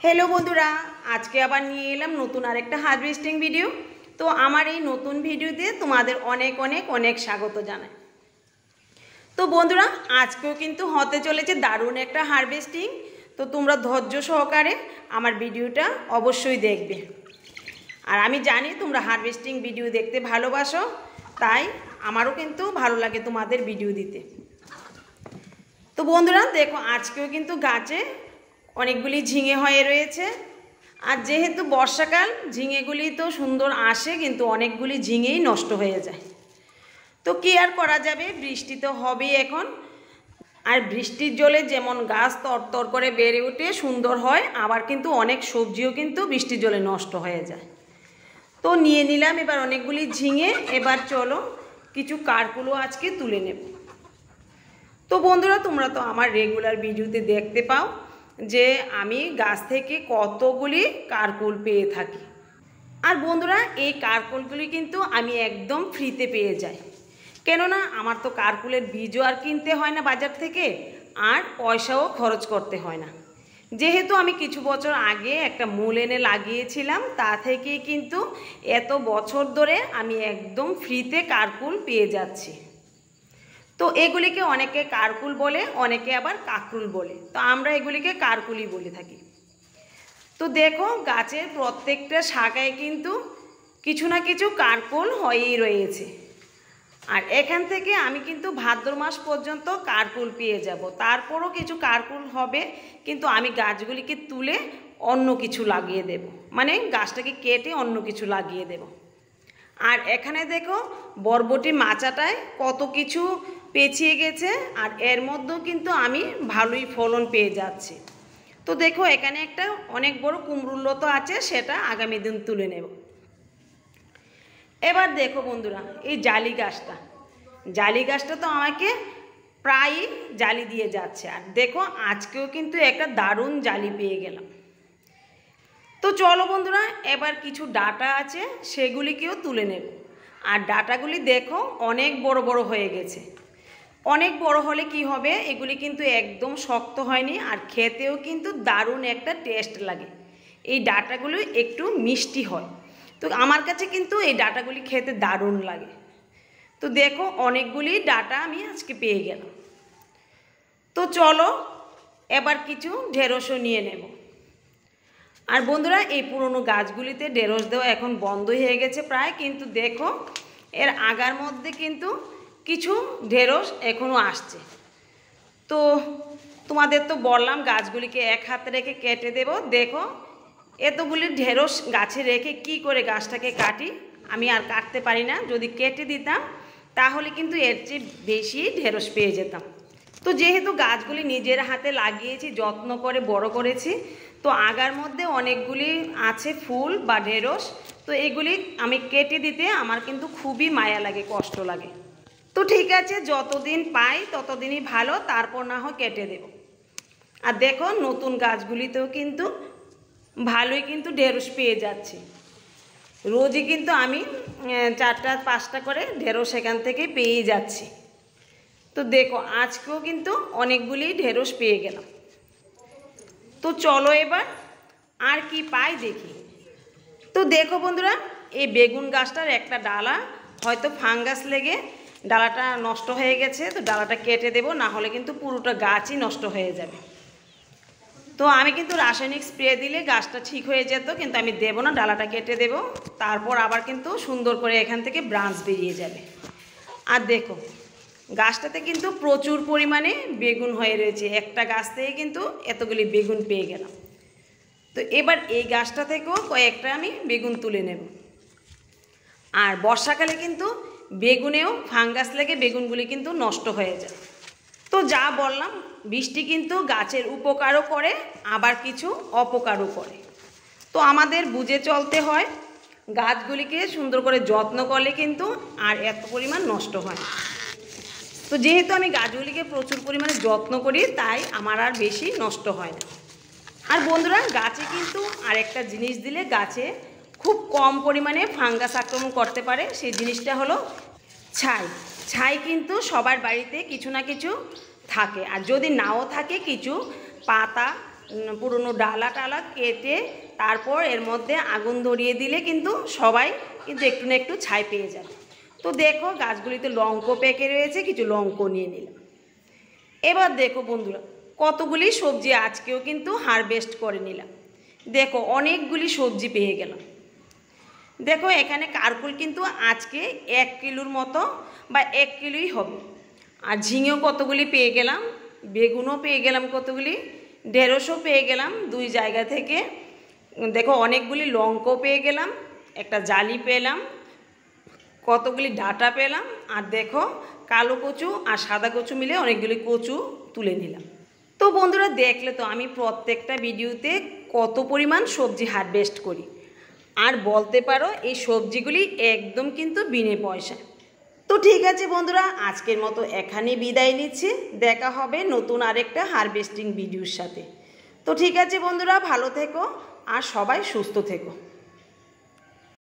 Hello बंधुरा आज के आबार निये एलाम नतून आरेकटा हार्वेस्टिंग भिडियो। तो आमार एई नतून भिडियोते तोमादेर अनेक अनेक अनेक स्वागत जानाई। तो बंधुरा आजकेও किन्तु होते चलेছে दारुण एकटा हार्वेस्टिंग। तो तोमरा धैर्य सहकारे आमार भिडियोटा अवश्यई देखबे। और आमी जानी तोमरा हार्वेस्टिंग भिडियो देखते भालोबासो, ताई आमारो किन्तु भालो लागे तोमादेर भिडियो दिते। तो बंधुरा देखो आजकेও किन्तु गाছে অনেকগুলি ঝিঙে হয়ে রয়েছে। আর যেহেতু বর্ষাকাল ঝিঙেগুলি তো সুন্দর আসে, কিন্তু অনেকগুলি ঝিঙেই নষ্ট হয়ে যায়। তো কি আর করা যাবে, বৃষ্টি তো হবেই এখন। আর বৃষ্টির জলে যেমন গাছ তরতর করে বেড়ে ওঠে সুন্দর হয়, আবার কিন্তু অনেক সবজিও কিন্তু বৃষ্টির জলে নষ্ট হয়ে যায়। তো নিয়ে নিলাম এবার অনেকগুলি ঝিঙে। এবার চলো কিছু কারকুলো আজকে তুলে নেব। তো বন্ধুরা তোমরা তো আমার রেগুলার ভিডিওতে দেখতে পাও যে আমি গাছ থেকে কতগুলি কারকুল পেয়ে থাকি। আর বন্ধুরা এই কারকুলগুলি কিন্তু আমি একদম ফ্রিতে পেয়ে যাই, কেননা আমার তো কারকুলের বীজও আর কিনতে হয় না বাজার থেকে, আর পয়সাও খরচ করতে হয় না। যেহেতু আমি কিছু বছর আগে একটা মূল এনে লাগিয়েছিলাম, তা থেকেই কিন্তু এত বছর ধরে আমি একদম ফ্রিতে কারকুল পেয়ে যাচ্ছি। তো এগুলিকে অনেকে কারকুল বলে, অনেকে আবার কাকরুল বলে। তো আমরা এগুলিকে কারকুলই বলে থাকি। তো দেখো গাছের প্রত্যেকটা শাখায় কিন্তু কিছু না কিছু কারকুল হয়েই রয়েছে। আর এখান থেকে আমি কিন্তু ভাদ্র মাস পর্যন্ত কারকুল পেয়ে যাব। তারপরও কিছু কারকুল হবে, কিন্তু আমি গাছগুলিকে তুলে অন্য কিছু লাগিয়ে দেব, মানে গাছটাকে কেটে অন্য কিছু লাগিয়ে দেব। আর এখানে দেখো বরবটি মাচাটায় কত কিছু পেঁচিয়ে গেছে, আর এর মধ্যেও কিন্তু আমি ভালোই ফলন পেয়ে যাচ্ছি। তো দেখো এখানে একটা অনেক বড় কুমড়োর লতা আছে, সেটা আগামী দিন তুলে নেব। এবার দেখো বন্ধুরা এই জালি গাছটা তো আমাকে প্রায়ই জালি দিয়ে যাচ্ছে। আর দেখো আজকেও কিন্তু একটা দারুণ জালি পেয়ে গেলাম। তো চলো বন্ধুরা এবার কিছু ডাটা আছে সেগুলিকেও তুলে নেব। আর ডাটাগুলি দেখো অনেক বড় বড় হয়ে গেছে। অনেক বড় হলে কি হবে, এগুলি কিন্তু একদম শক্ত হয়নি, আর খেতেও কিন্তু দারুণ একটা টেস্ট লাগে। এই ডাটাগুলো একটু মিষ্টি হয়। তো আমার কাছে কিন্তু এই ডাটাগুলি খেতে দারুণ লাগে। তো দেখো অনেকগুলি ডাটা আমি আজকে পেয়ে গেলাম। তো চলো এবার কিছু ঢেঁড়সও নিয়ে নেব। আর বন্ধুরা এই পুরনো গাছগুলিতে ঢেঁড়স দেওয়া এখন বন্ধ হয়ে গেছে প্রায়, কিন্তু দেখো এর আগার মধ্যে কিন্তু কিছু ঢেঁড়স এখনও আসছে। তো তোমাদের তো বললাম গাছগুলিকে এক হাতে রেখে কেটে দেব। দেখো এতগুলি ঢেঁড়স গাছে রেখে কি করে গাছটাকে কাটি, আমি আর কাটতে পারি না। যদি কেটে দিতাম তাহলে কিন্তু এর চেয়ে বেশি ঢেঁড়স পেয়ে যেতাম। তো যেহেতু গাছগুলি নিজের হাতে লাগিয়েছি, যত্ন করে বড় করেছি, তো আগার মধ্যে অনেকগুলি আছে ফুল বা ঢেঁড়স। তো এগুলি আমি কেটে দিতে আমার কিন্তু খুবই মায়া লাগে, কষ্ট লাগে। তো ঠিক আছে, যতদিন পাই ততদিনই ভালো, তারপর না হয় কেটে দেব। আর দেখো নতুন গাছগুলিতেও কিন্তু ভালোই কিন্তু ঢেঁড়স পেয়ে যাচ্ছি। রোজই কিন্তু আমি 4টা 5টা করে ঢেঁড়স এখান থেকে পেয়ে যাচ্ছি। তো দেখো আজকেও কিন্তু অনেকগুলি ঢেঁড়স পেয়ে গেলাম। তো চলো এবার আর কি পাই দেখি। তো দেখো বন্ধুরা এই বেগুন গাছটার একটা ডালা হয়তো ফাঙ্গাস লেগে ডালাটা নষ্ট হয়ে গেছে। তো ডালাটা কেটে দেব, না হলে কিন্তু পুরোটা গাছই নষ্ট হয়ে যাবে। তো আমি কিন্তু রাসায়নিক স্প্রে দিলে গাছটা ঠিক হয়ে যেত, কিন্তু আমি দেব না, ডালাটা কেটে দেব। তারপর আবার কিন্তু সুন্দর করে এখান থেকে ব্রাঞ্চ বেরিয়ে যাবে। আর দেখো গাছটাতে কিন্তু প্রচুর পরিমাণে বেগুন হয়ে রয়েছে। একটা গাছ থেকে কিন্তু এতগুলি বেগুন পেয়ে গেলাম। তো এবার এই গাছটা থেকেও কয়েকটা আমি বেগুন তুলে নেব। আর বর্ষাকালে কিন্তু বেগুনেও ফাঙ্গাস লেগে বেগুনগুলি কিন্তু নষ্ট হয়ে যায়। তো যা বললাম, বৃষ্টি কিন্তু গাছের উপকারও করে, আবার কিছু অপকারও করে। তো আমাদের বুঝে চলতে হয়। গাছগুলিকে সুন্দর করে যত্ন করলে কিন্তু আর এত পরিমাণ নষ্ট হয় না। তো যেহেতু আমি গাছগুলিকে প্রচুর পরিমাণে যত্ন করি, তাই আমার আর বেশি নষ্ট হয় না। আর বন্ধুরা গাছে কিন্তু আরেকটা জিনিস দিলে গাছে খুব কম পরিমাণে ফাঙ্গাস আক্রমণ করতে পারে। সেই জিনিসটা হলো ছাই কিন্তু সবার বাড়িতে কিছু না কিছু থাকে। আর যদি নাও থাকে কিছু পাতা পুরনো ডালা টালা কেটে তারপর এর মধ্যে আগুন ধরিয়ে দিলে কিন্তু সবাই কিন্তু একটু না একটু ছাই পেয়ে যাবে। তো দেখো গাছগুলিতে লঙ্কা পেকে রয়েছে, কিছু লঙ্কা নিয়ে নিলাম। এবার দেখো বন্ধুরা, কতগুলি সবজি আজকেও কিন্তু হারভেস্ট করে নিলাম। দেখো অনেকগুলি সবজি পেয়ে গেলাম। দেখো এখানে কারকুল কিন্তু আজকে 1 কিলোর মতো বা 1 কিলোই হবে। আর ঝিঙেও কতগুলি পেয়ে গেলাম, বেগুনও পেয়ে গেলাম কতগুলি, ঢেঁড়সও পেয়ে গেলাম 2 জায়গা থেকে। দেখো অনেকগুলি লঙ্কাও পেয়ে গেলাম, একটা জালি পেলাম, কতগুলি ডাঁটা পেলাম, আর দেখো কালো কচু আর সাদা কচু মিলে অনেকগুলি কচু তুলে নিলাম। তো বন্ধুরা দেখলে তো আমি প্রত্যেকটা ভিডিওতে কত পরিমাণ সবজি হারভেস্ট করি। আর বলতে পারো এই সবজিগুলি একদম কিন্তু বিনে পয়সা। তো ঠিক আছে বন্ধুরা, আজকের মতো এখানেই বিদায় নিচ্ছি। দেখা হবে নতুন আরেকটা হারভেস্টিং ভিডিওর সাথে। তো ঠিক আছে বন্ধুরা, ভালো থেকো আর সবাই সুস্থ থেকো।